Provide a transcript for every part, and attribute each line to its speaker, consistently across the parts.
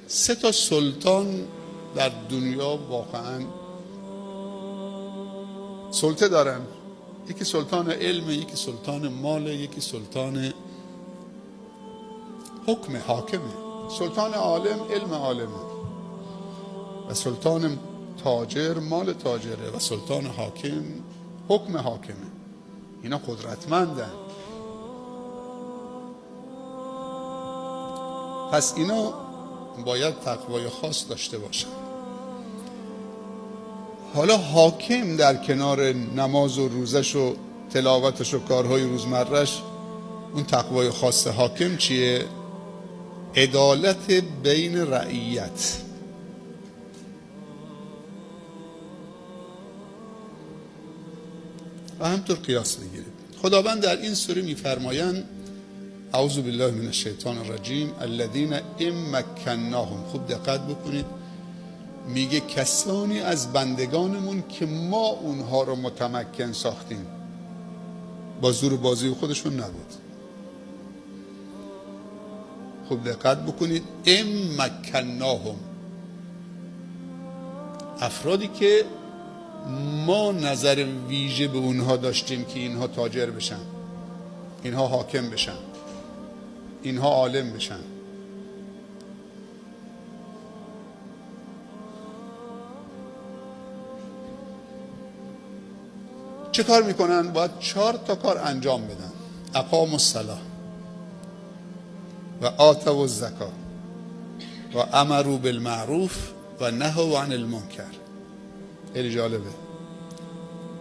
Speaker 1: سه تا سلطان در دنیا واقعا سلطه دارن. یکی سلطان علم، یکی سلطان مال، یکی سلطان حکم حاکمه. سلطان عالم علم عالمه و سلطان تاجر مال تاجره و سلطان حاکم حکم حاکمه. اینا قدرتمندن. پس اینا باید تقوای خاص داشته باشن. حالا حاکم در کنار نماز و روزش و تلاوتش و کارهای روزمرش، اون تقوای خاص حاکم چیه؟ عدالت بین رعیت. و همطور قیاس بگیرید. خداوند در این سوره میفرمایند اعوذ بالله من الشیطان الرجیم الذین ان مکناهم. خوب دقت بکنید، میگه کسانی از بندگانمون که ما اونها رو متمکن ساختیم. با زور بازی خودشون نبود. خوب دقت بکنید، ان مکناهم، افرادی که ما نظر ویژه به اونها داشتیم که اینها تاجر بشن، اینها حاکم بشن، اینها عالم بشن. چه کار میکنن؟ باید 4 تا کار انجام بدن. اقاموا الصلاة و آتوا الزکاة و امروا بالمعروف و نهوا عن المنکر. خیلی جالبه.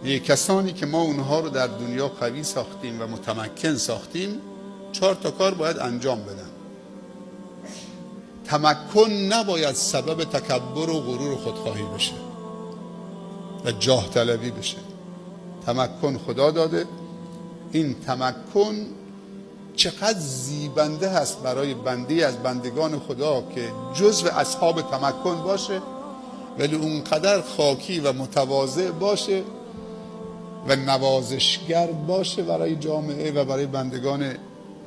Speaker 1: یه کسانی که ما اونها رو در دنیا قوی ساختیم و متمکن ساختیم، 4 تا کار باید انجام بدن. تمکن نباید سبب تکبر و غرور و خودخواهی بشه و جاه طلبی بشه. تمکن خدا داده. این تمکن چقدر زیبنده هست برای بندی از بندگان خدا که جزو اصحاب تمکن باشه، ولی اونقدر خاکی و متواضع باشه و نوازشگر باشه برای جامعه و برای بندگان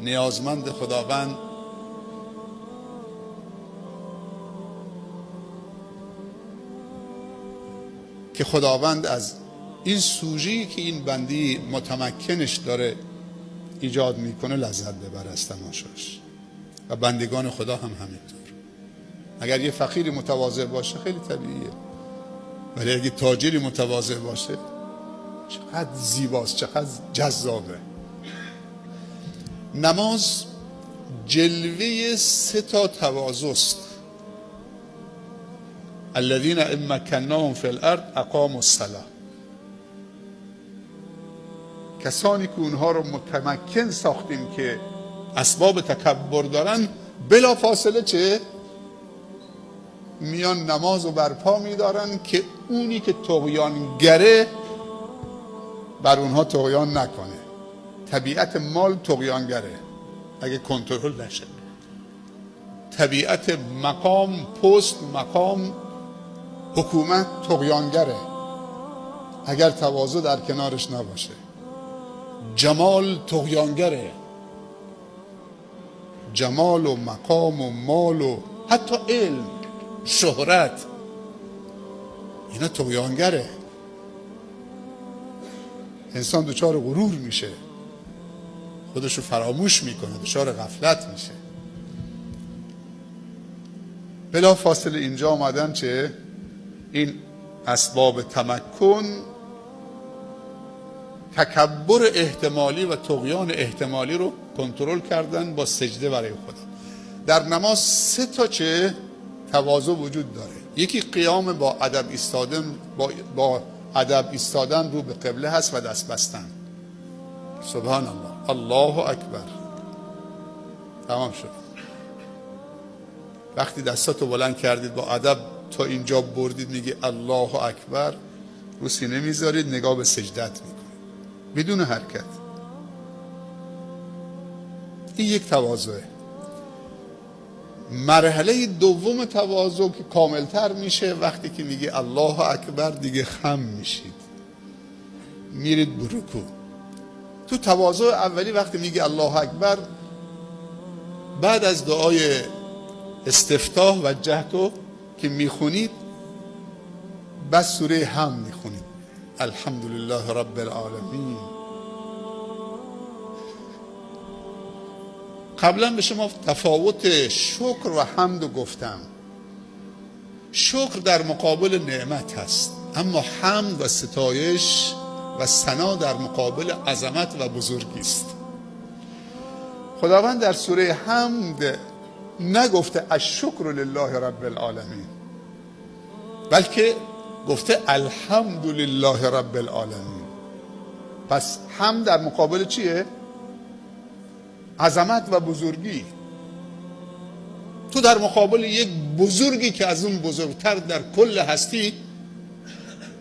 Speaker 1: نیازمند خداوند. که خداوند از این سوژه‌ای که این بندی متمکنش داره ایجاد میکنه لذت ببره از تماشاش. و بندگان خدا هم همینطور. اگر یه فقیری متواضع باشه خیلی طبیعیه، ولی اگه تاجری متواضع باشه چقدر زیباست، چقدر جذابه. نماز جلوه 3 تا تواضع است. الذین ان مکناهم فی الارض اقاموا الصلاة. کسانی که اونها رو متمکن ساختیم که اسباب تکبر دارن، بلا فاصله چه؟ میان نماز رو برپا میدارن که اونی که طغیانگره بر اونها طغیان نکنه. طبیعت مال طغیانگره اگه کنترل نشه. طبیعت مقام، پست، مقام، حکومت طغیانگره اگر تواضع در کنارش نباشه. جمال طغیانگره. جمال و مقام و مال و حتی علم، شهرت، اینا طغیانگره. انسان دچار غرور میشه، خودشو فراموش میکنه، دچار غفلت میشه. بلا فاصله اینجا آمدن چه؟ این اسباب تمکن، تکبر احتمالی و طغیان احتمالی رو کنترل کردن با سجده برای خدا. در نماز 3 تا چه؟ تواضع وجود داره. یکی قیام با ادب ایستادن، با ادب ایستادن رو به قبله هست و دست بستن. سبحان الله، الله اکبر. تمام شد. وقتی دستاتو بلند کردید با ادب تا اینجا بردید، میگه الله اکبر، رو سینه میذارید، نگاه به سجدت میکنید بدون حرکت. این یک تواضعه. مرحله دوم تواضع که کاملتر میشه وقتی که میگه الله اکبر، دیگه خم میشید، میرید به رکوع. تو تواضع اولی وقتی میگه الله اکبر، بعد از دعای استفتاح وجهتو که میخونید بس سوره هم میخونید، الحمدلله رب العالمین. قبلا به شما تفاوت شکر و حمد گفتم. شکر در مقابل نعمت هست، اما حمد و ستایش و ثنا در مقابل عظمت و بزرگی است. خداوند در سوره حمد نگفته الشکر لله رب العالمین، بلکه گفته الحمدلله رب العالمین. پس حمد در مقابل چیه؟ عظمت و بزرگی. تو در مقابل یک بزرگی که از اون بزرگتر در کل هستی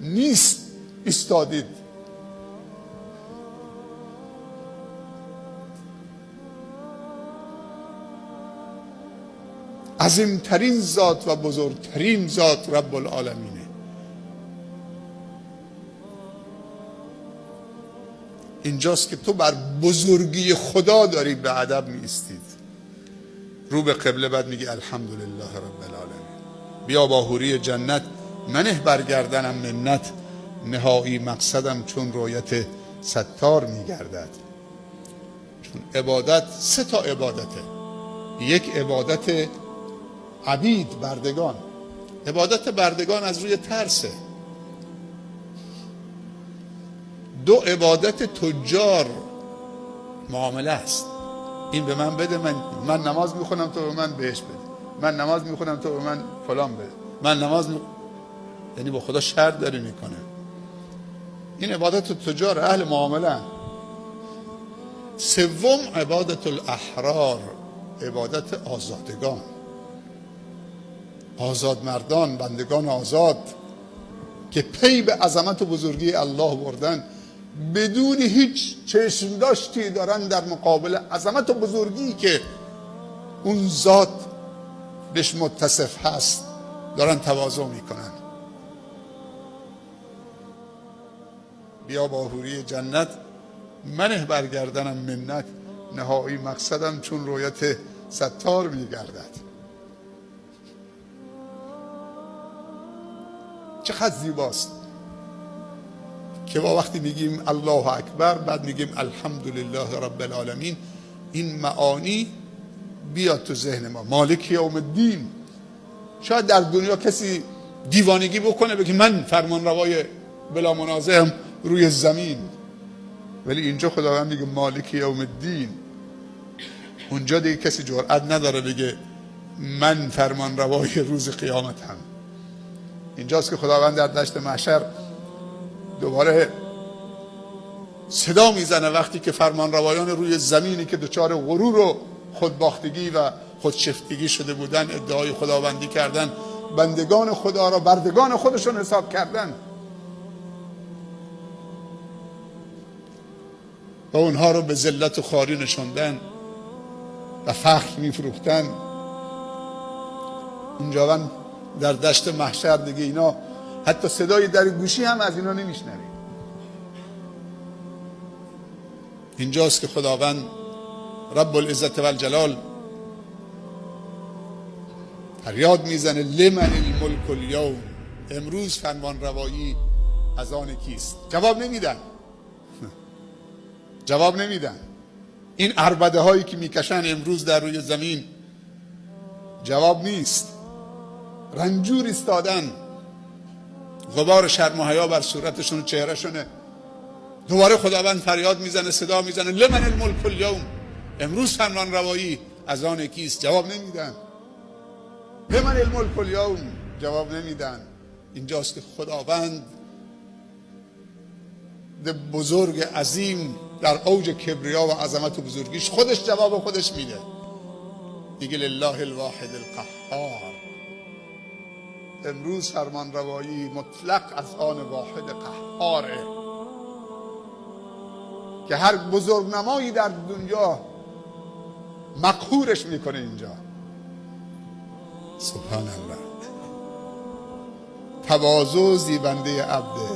Speaker 1: نیست ایستادید. عظیمترین ذات و بزرگترین ذات رب العالمینه. اینجاست که تو بر بزرگی خدا داری به ادب می ایستید. رو به قبله، بعد میگی الحمدلله رب العالمین. بیا با حوری جنت منه برگردنم منت، نهایی مقصدم چون رویت ستار میگردد. چون عبادت سه تا عبادته. یک عبادت عبید، بردگان. عبادت بردگان از روی ترسه. دو عبادت تجار، معامله است. این به من بده، من نماز میخونم تو به من بهش بده، من نماز میخونم تو به من فلان بده، من نماز یعنی با خدا شرط داره میکنه. این عبادت تجار، اهل معامله. سوم عبادت الاحرار، عبادت آزادگان، آزاد مردان، بندگان آزاد که پی به عظمت و بزرگی الله بردن، بدون هیچ چشم داشتی دارن در مقابل عظمت و بزرگی که اون ذات بهش متصف هست دارن تواضع میکنن. بیا با حوری جنت منه برگردنم منت، نهایی مقصدم چون رویت ستار میگردد. چقدر زیباست که ما وقتی میگیم الله اکبر، بعد میگیم الحمدلله رب العالمین، این معانی بیاد تو ذهن ما. مالک یوم الدین. شاید در دنیا کسی دیوانگی بکنه بگه من فرمان روای بلا منازعم روی زمین، ولی اینجا خداوند میگه مالک یوم الدین. اونجا دیگه کسی جرئت نداره بگه من فرمان روای روز قیامتم. اینجاست که خداوند در دشت محشر دوباره صدا میزنه وقتی که فرمان روایان روی زمینی که دچار غرور و خودباختگی و خودشفتگی شده بودن ادعای خداوندی کردن، بندگان خدا را بردگان خودشون حساب کردن و اونها رو به ذلت و خواری نشوندن و فخر میفروختن. اینجا در دشت محشر دیگه اینا حتی صدای در گوشی هم از اینا نمیشنوی. اینجاست که خداوند رب العزت و الجلال فریاد میزنه لمن الملک الیوم، امروز فرمان روایی از آن کیست؟ جواب نمیدن. جواب نمیدن. این عربده هایی که میکشن امروز در روی زمین جواب نیست. رنجور ایستادن، غبار شرم و حیا بر صورتشون و چهرهشونه. دوباره خداوند فریاد میزنه، صدا میزنه لمن الملک الیوم، امروز فرمان روایی از آن کیست؟ جواب نمیدن. لمن الملک الیوم، جواب نمیدن. اینجاست که خداوند بزرگ عظیم در اوج کبریا و عظمت و بزرگیش خودش جواب خودش میده. میگه لله الواحد القهار، امروز فرمان روایی مطلق از آن واحد قهاره که هر بزرگنمایی در دنیا مقهورش میکنه. اینجا سبحان الله، تواضع زیبنده عبده،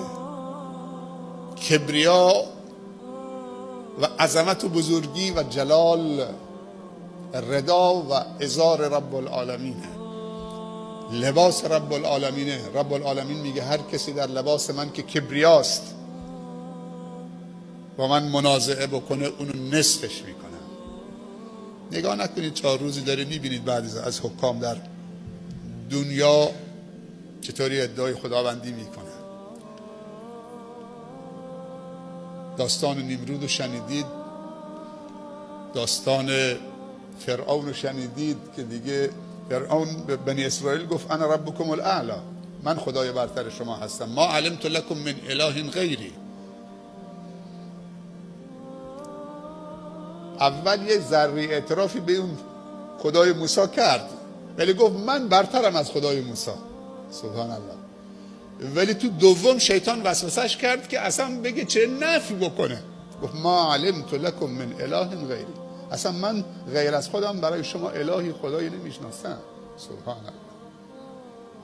Speaker 1: کبریا و عظمت و بزرگی و جلال ردا و ازار رب العالمینه، لباس رب العالمینه. رب العالمین میگه هر کسی در لباس من که کبریاست با من منازعه بکنه اونو نصفش میکنم. نگاه نکنید 4 روزی داره میبینید بعد از حکام در دنیا چطوری ادعای خداوندی میکنه. داستان نمرود رو شنیدید، داستان فرعون رو شنیدید که دیگه فرعون به بنی اسرائیل گفت انا ربکم الاعلی، من خدای برتر شما هستم، ما علمت لکم من اله غیری. اول یه ذره اعترافی به اون خدای موسی کرد ولی گفت من برترم از خدای موسی، سبحان الله. ولی تو دوم شیطان وسوسش کرد که اصلا بگه چه نفی بکنه، گفت ما علمت لکم من اله غیری، اصلا من غیر از خودم برای شما الهی خدایی نمیشناسم. سبحان الله.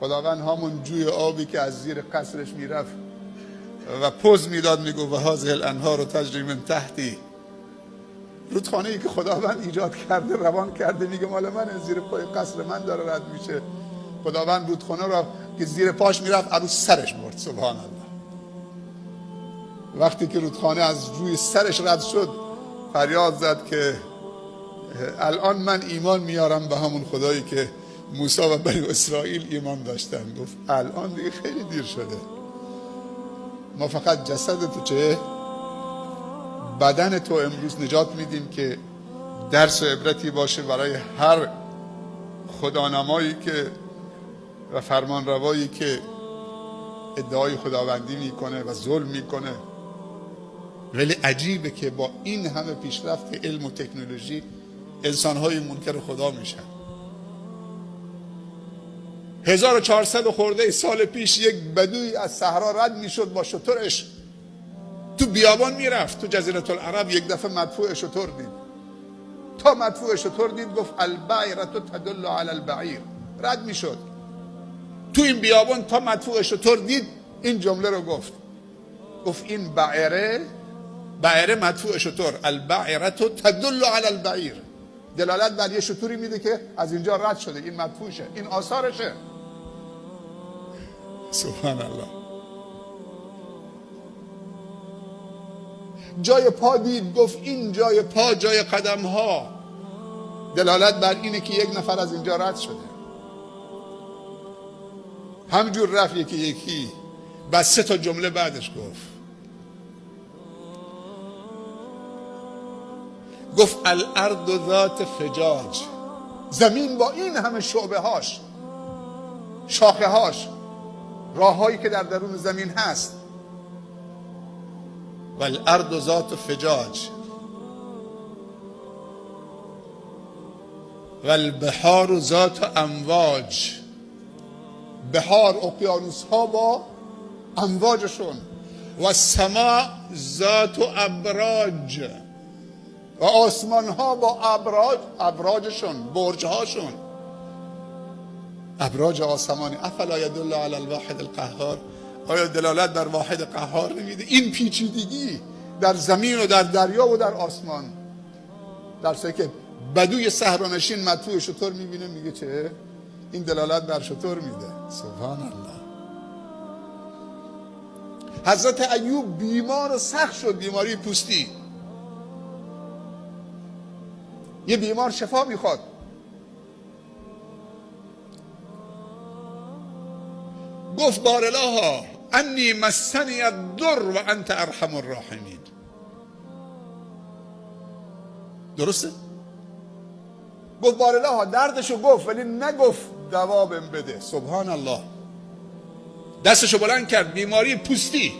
Speaker 1: خداوند همون جوی آبی که از زیر قصرش میرفت و پوز میداد میگو و هذه الانهار تجری من تحتی، رودخانه ای که خداوند ایجاد کرده روان کرده میگه مال من، زیر پای قصر من داره رد میشه. خداوند رودخانه را که زیر پاش میرفت عروس سرش برد. سبحان الله. وقتی که رودخانه از روی سرش رد شد فریاد زد که الان من ایمان میارم به همون خدایی که موسی و بنی اسرائیل ایمان داشتن. گفت الان دیگه خیلی دیر شده، ما فقط جسد تو چه بدن تو امروز نجات میدیم که درس و عبرتی باشه برای هر خدانمایی که و فرمانروایی که ادعای خداوندی میکنه و ظلم میکنه. ولی عجیبه که با این همه پیشرفت علم و تکنولوژی انسانهای منکر خدا میشن. 1400 خورده سال پیش یک بدوی از صحرا رد میشد با شترش تو بیابان میرفت تو جزیره العرب، یک دفعه مدفوع شتر دید. تا مدفوع شتر دید گفت البعیرة تدل علی البعیر، رد میشد تو این بیابان تا مدفوع شتر دید این جمله رو گفت این بعیره مدفوع شتر، البعیرة تدل علی البعیر، دلالت بر یه شتری میده که از اینجا رد شده، این مدفوعشه، این آثارشه. سبحان الله. جای پا دید گفت این جای پا جای قدم ها، دلالت بر اینه که یک نفر از اینجا رد شده. همجور رفت یکی بعد 3 تا جمله بعدش گفت الارض ذات فجاج، زمین با این همه شعبه هاش، شاخه هاش، راه هایی که در درون زمین هست، والارض ذات فجاج والبحار ذات امواج، بحار اقیانوس ها با امواجشون، و السماء ذات ابراج، و آسمان ها با ابراجشون، برج هاشون، ابراج آسمانی. افلا يدل علی الواحد القهار، آیا دلالت بر واحد قهار نمیده؟ این پیچیدگی در زمین و در دریا و در آسمان، در صورتی که بدوی صحرانشین مدفوع شتر میبینه میگه چه؟ این دلالت بر شتر میده. سبحان الله. حضرت ایوب بیمار و سخت شد، بیماری پوستی. یه بیمار شفا میخواد، گفت بارالها انی مسنی الضر و انت ارحم الراحمین. درسته؟ گفت بارالها، دردشو گفت ولی نگفت دوا بهم بده. سبحان الله. دستشو بلند کرد، بیماری پوستی،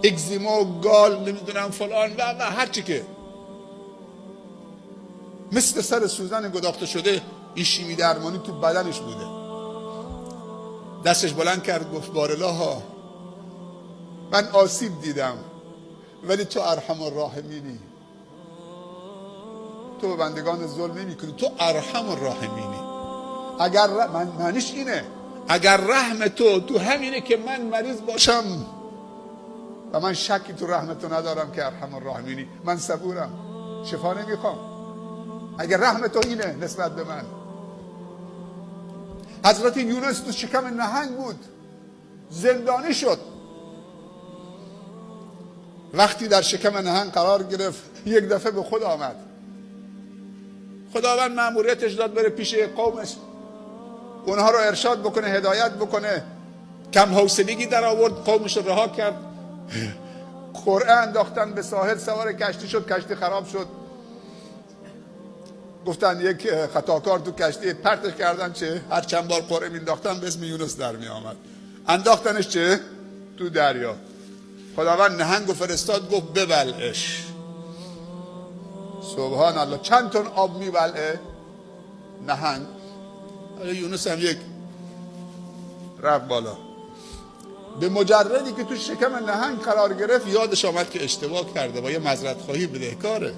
Speaker 1: اگزیما و گال نمیدونم فلان و هرچی که مثل سر سوزن گداخته شده این شیمی درمانی تو بدنش بوده. دستش بلند کرد گفت بارالها من آسیب دیدم ولی تو ارحم الراحمینی، تو به بندگان ظلم نمی کنی، تو ارحم الراحمینی. اگر معنیش اینه اگر رحم تو همینه که من مریض باشم و من شکی تو رحمتو ندارم که ارحم الراحمینی، من صبورم، شفا نمیخوام، اگر رحم تو اینه نسبت به من. حضرت یونس تو شکم نهنگ بود، زندانی شد. وقتی در شکم نهنگ قرار گرفت یک دفعه به خود آمد. خداوند مأموریتش داد بره پیش قومش، اونها رو ارشاد بکنه، هدایت بکنه. کم حوصلگی در آورد، قومش رو رها کرد. قرعه انداختن به ساحل، سوار کشتی شد، کشتی خراب شد. گفتن یک خطاکار تو کشتی، پرتش کردن چه؟ هر چند بار قرعه مینداختن به اسم یونس در می آمد. انداختنش چه؟ تو دریا. خداوند نهنگ و فرستاد، گفت ببلعش. سبحان الله، چند تن آب میبلعه نهنگ؟ یونس هم یک رفت بالا. به مجردی که تو شکم نهنگ قرار گرفت یادش آمد که اشتباه کرده، با یه معذرت خواهی بدهکاره.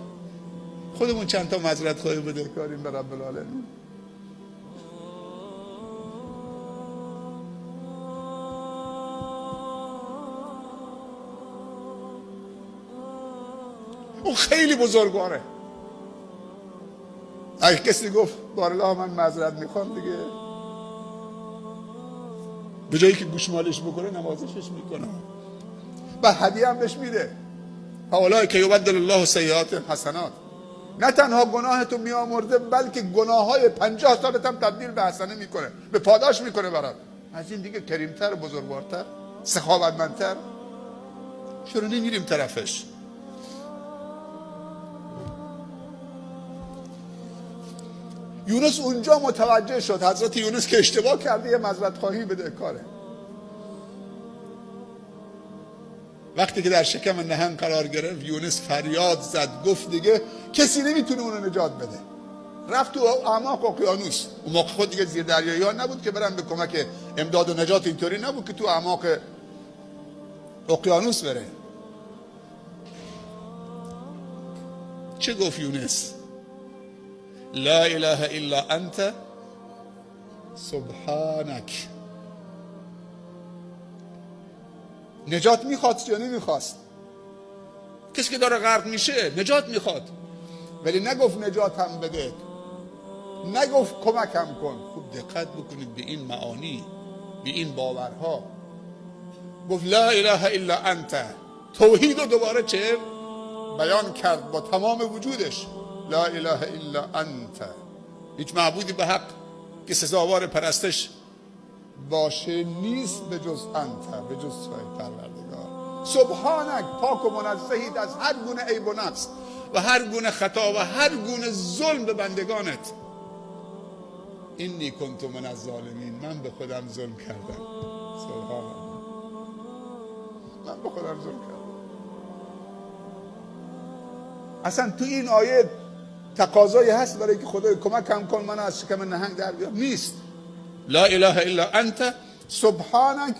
Speaker 1: خودمون چند تا معذرت خواهی بدهکاریم به رب العالمین. اون خیلی بزرگواره. اگه کسی گفت بارالله من معذرت میخوام دیگه، به جایی که گوشمالش بکنه نوازشش میکنه و هدیه هم بهش میده. اولای که یبدل الله سیئات حسنات. نه تنها گناه تو میامرده بلکه گناه های 50 سالت هم تبدیل به حسنه میکنه، به پاداش میکنه برات. از این دیگه کریمتر، بزرگوارتر، سخاوتمندتر چرا نمیریم طرفش؟ یونس اونجا متوجه شد حضرت یونس که اشتباه کرده، یه معذرت خواهی بدهکاره. وقتی که در شکم نهنگ قرار گرفت یونس فریاد زد، گفت دیگه کسی نمیتونه اونو نجات بده. رفت تو اعماق اقیانوس. اون موقع خود دیگه زیر دریایی ها نبود که برن به کمک امداد و نجات، اینطوری نبود که تو اعماق اقیانوس بره. چه گفت یونس؟ لا اله الا انت سبحانک. نجات میخواست یا نمیخواست؟ کسی که داره غرق میشه نجات میخواد، ولی نگفت نجاتم بده، نگفت کمکم کن. خوب دقت بکنید به این معانی، به این باورها. گفت لا اله الا انت. توحید رو دوباره چه بیان کرد با تمام وجودش. لا اله الا انت. هیچ معبودی به حق که سزاوار پرستش باشه نیست به جز انت، به جز توی پروردگار. سبحانک، پاک و منزهید از هر گونه عیب و نقص و هر گونه خطا و هر گونه ظلم به بندگانت. اینی کنت من الظالمین. من به خودم ظلم کردم. سبحان الله، من به خودم ظلم کردم. اصلا تو این آیه تقاضایی هست برای که خدای کمکم کن من از شکم نهنگ در بیام؟ نیست. لا اله الا انت سبحانک